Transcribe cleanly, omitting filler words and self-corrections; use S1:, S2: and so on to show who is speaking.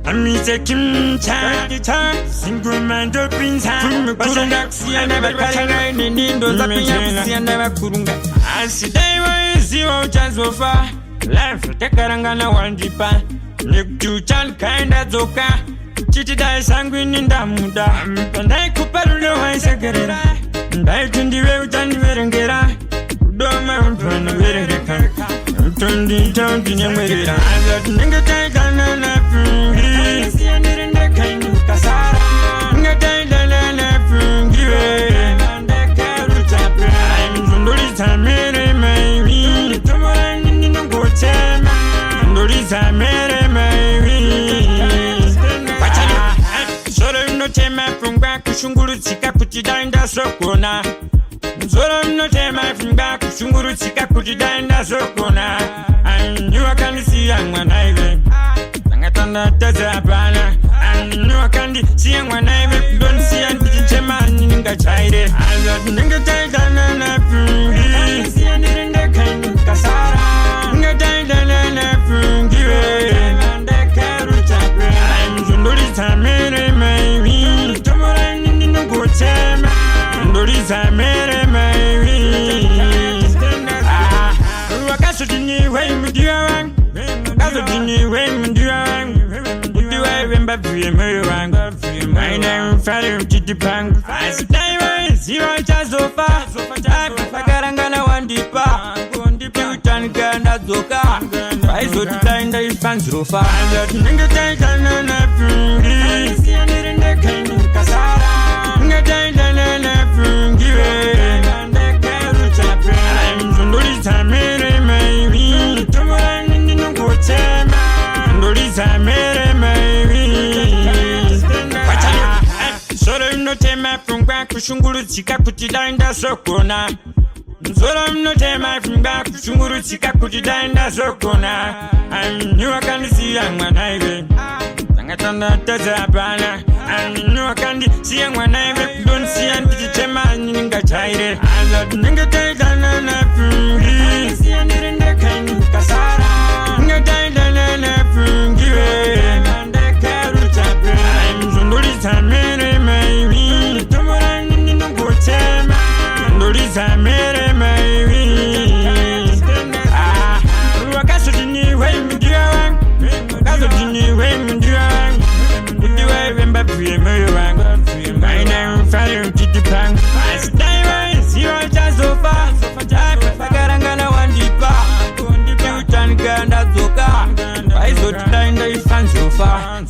S1: Amise kimcha single man do pinsa Wakandisiya never nindo za Wakandisiya never kurunga Asidai wa ziwa uchazofa Life tekarangana wandipa Nekuchuchan kaenda zoka Chichi dai sangwini ndamuda Pandai kuparule wa isagerera Ndai tundiwe utandiverengera Udoma umpana verengeka Utundi tondi nyamwerera Azat nengetaikana na fungi Wakandisiya nirinde kainu kasara Nengetaikana na fungi Nandeka ruchape Mzundulisa mere maiwi Tumora nini nungotema Mzundulisa mere maiwi Solo mnotema funga kushungurutsika kutidainda sokona Solo mnotema funga kushungurutsika kutidainda sokona Anyu Wakandisiya mwanaiwe Sangatanda taza bana Anyu Wakandisiya mwanaiwe Kudonisiya ndichichema ninga chaire Azat ninga taikana na fungi Wakandisiya nirinde kainu kasara Ninga taikana na fungi Nandeka ruchape Mzundulisa mere maiwi Tumora nini nungotema Mzundulisa mere maiwi Wakasutini wei mudiwa wangu Wakasutini wei mudiwa wangu Mudiwa wemba vuye moyo wangu Maina mfari mchitipangu Asidai wei ziwa chazofa Pakarangana wandipa Utanikana zoka Paizo tutainda ifanzofa Azat nengetaikana na fungi Wakandisiya nirinde kainu kasara Nengetaikana na fungi Nandeka ruchape Mzundulisa mere maiwi Tumora nini nungotema Mzundulisa mere maiwi Solo mnotema funga kushungurutsika kutidainda sokona Solo mnotema funga kushungurutsika kutidainda sokona Anyu Wakandisiya mwanaiwe Sangatanda taza bana Anyu Wakandisiya mwanaiwe Kudonisiya ndichichema ninga chaire Azat nengetaikana na fungi Wakandisiya nirinde kainu kasara Nengetaikana na fungi Nandeka ruchape Mzundulisa mere maiwi Tumora nini nungotema Mzundulisa mere maiwi Wakasutini wei mudiwa wangu Wakasutini wei mudiwa wangu Mudiwa wemba vuye moyo wangu Maina mfari mchitipangu Asidai wei ziwa chazofa Pakarangana wandipa Utanikana zoka Paizo tutainda ifanzofa